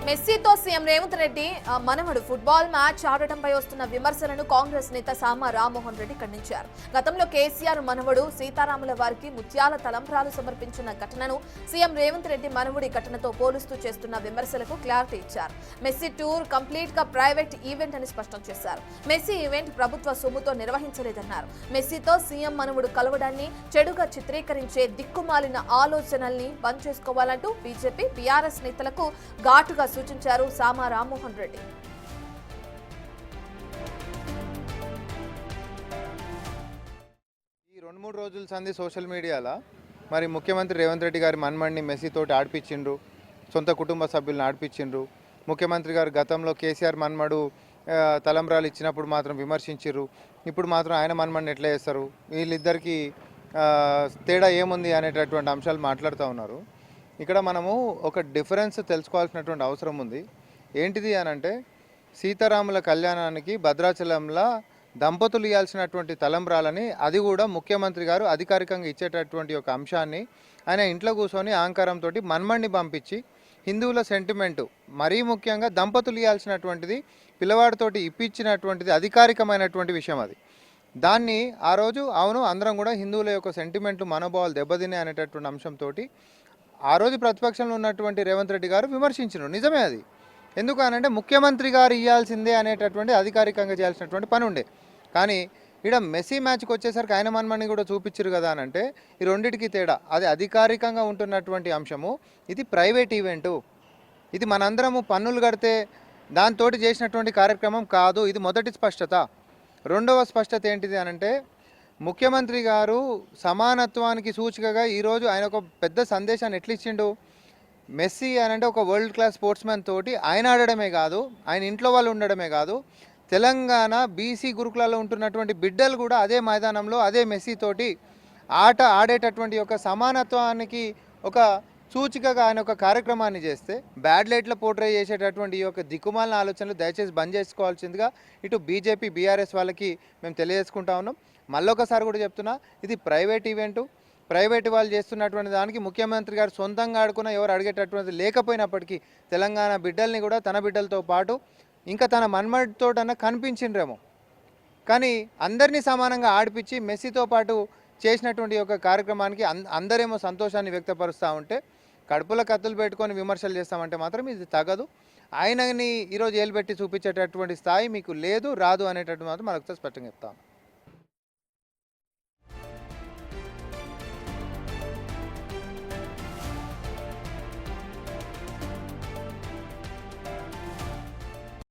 మెస్సీతో CM Revanth Reddy మనవడు football match ఆడటంపై వస్తున్న విమర్శలను కాంగ్రెస్ నేత సామా రామ్మోహన్ రెడ్డి ఖండించారు. గతంలో కేసీఆర్ మనవడు సీతారాముల వారికి ముత్యాల తలంబ్రాలు సమర్పించిన ఘటనను సీఎం రేవంత్ రెడ్డి మనవడి ఘటనతో పోలుస్తూ చేస్తున్న విమర్శలకు క్లారిటీ ఇచ్చారు. మెస్సీ టూర్ కంప్లీట్ గా ప్రైవేట్ ఈవెంట్ అని స్పష్టం చేశారు. మెస్సీ ఈవెంట్ ప్రభుత్వ సొమ్ముతో నిర్వహించలేదన్నారు. మెస్సీతో సీఎం మనవడు కలవడాన్ని చెడుగా చిత్రీకరించే దిక్కుమాలిన ఆలోచనల్ని బంద్ చేసుకోవాలంటూ బీజేపీ బీఆర్ఎస్ నేతలకు ఘాటుగా సూచించారు సామా రామ్మోహన్ రెడ్డి. ఈ 2-3 రోజుల సంది సోషల్ మీడియాలో మరి ముఖ్యమంత్రి రేవంత్ రెడ్డి గారి మన్మణ్ణి మెస్సీతోటి ఆడిపించిండ్రు, సొంత కుటుంబ సభ్యులను ఆడిపించిండ్రు. ముఖ్యమంత్రి గారు గతంలో కేసీఆర్ మన్మడు తలంబ్రాలు ఇచ్చినప్పుడు మాత్రం విమర్శించారు, ఇప్పుడు మాత్రం ఆయన మన్మణ్ణి ఎట్లా చేస్తారు, వీళ్ళిద్దరికీ తేడా ఏముంది అనేటటువంటి అంశాలు మాట్లాడుతూ ఉన్నారు. ఇక్కడ మనము ఒక డిఫరెన్స్ తెలుసుకోవాల్సినటువంటి అవసరం ఉంది. ఏంటిది అనంటే సీతారాముల కళ్యాణానికి భద్రాచలంలో దంపతులు ఇవ్వాల్సినటువంటి తలంబ్రాలని అది కూడా ముఖ్యమంత్రి గారు అధికారికంగా ఇచ్చేటటువంటి ఒక అంశాన్ని ఆయన ఇంట్లో కూర్చొని అహంకారంతో మన్మణ్ణి పంపించి హిందువుల సెంటిమెంటు మరీ ముఖ్యంగా దంపతులు ఇవ్వాల్సినటువంటిది పిల్లవాడితోటి ఇప్పించినటువంటిది అధికారికమైనటువంటి విషయం. అది దాన్ని ఆ రోజు అవును అందరం కూడా హిందువుల యొక్క సెంటిమెంట్లు మనోభావాలు దెబ్బతిన్నాయి అనేటటువంటి అంశంతో ఆ రోజు ప్రతిపక్షంలో ఉన్నటువంటి రేవంత్ రెడ్డి గారు విమర్శించారు. నిజమే అది. ఎందుకు అనంటే ముఖ్యమంత్రి గారు ఇవ్వాల్సిందే అనేటటువంటి అధికారికంగా చేయాల్సినటువంటి పని ఉండే. కానీ ఇక్కడ మెస్సీ మ్యాచ్కి వచ్చేసరికి ఆయన మన్మని కూడా చూపించారు కదా అనంటే ఈ రెండింటికి తేడా. అది అధికారికంగా ఉంటున్నటువంటి అంశము, ఇది ప్రైవేట్ ఈవెంటు. ఇది మనందరము పన్నులు కడితే దాంతో చేసినటువంటి కార్యక్రమం కాదు. ఇది మొదటి స్పష్టత. రెండవ స్పష్టత ఏంటిది అనంటే ముఖ్యమంత్రి గారు సమానత్వానికి సూచికగా ఈరోజు ఆయన ఒక పెద్ద సందేశాన్ని ఎట్లా ఇచ్చిండు. మెస్సీ అనంటే ఒక వరల్డ్ క్లాస్ స్పోర్ట్స్మెన్ తోటి ఆయన ఆడడమే కాదు, ఆయన ఇంట్లో వాళ్ళు ఉండడమే కాదు, తెలంగాణ బీసీ గురుకులలో ఉంటున్నటువంటి బిడ్డలు కూడా అదే మైదానంలో అదే మెస్సీ తోటి ఆట ఆడేటటువంటి ఒక సమానత్వానికి ఒక సూచికగా ఆయన ఒక కార్యక్రమాన్ని చేస్తే బ్యాడ్ లైట్లో పోర్ట్రే చేసేటటువంటి ఈ యొక్క దిక్కుమాలిన ఆలోచనలు దయచేసి బంద్ చేసుకోవాల్సిందిగా ఇటు బీజేపీ బీఆర్ఎస్ వాళ్ళకి మేము తెలియజేసుకుంటా ఉన్నాం. మళ్ళొకసారి కూడా చెప్తున్నా, ఇది ప్రైవేట్ ఈవెంటు. ప్రైవేట్ వాళ్ళు చేస్తున్నటువంటి దానికి ముఖ్యమంత్రి గారు సొంతంగా ఆడుకున్న ఎవరు అడిగేటటువంటి లేకపోయినప్పటికీ తెలంగాణ బిడ్డల్ని కూడా తన బిడ్డలతో పాటు ఇంకా తన మన్మడితోటన్నా కనిపించిండ్రేమో, కానీ అందరినీ సమానంగా ఆడిపించి మెస్సీతో పాటు చేసినటువంటి ఒక కార్యక్రమానికి అందరేమో సంతోషాన్ని వ్యక్తపరుస్తూ ఉంటే కడుపులో కత్తులు పెట్టుకొని విమర్శలు చేస్తామంటే మాత్రం ఇది తగదు. ఆయనని ఈరోజు ఏలుబెట్టి చూపించేటటువంటి స్థాయి మీకు లేదు, రాదు అనేటట్టు మాత్రం మనకు స్పష్టంగా చెప్తాను.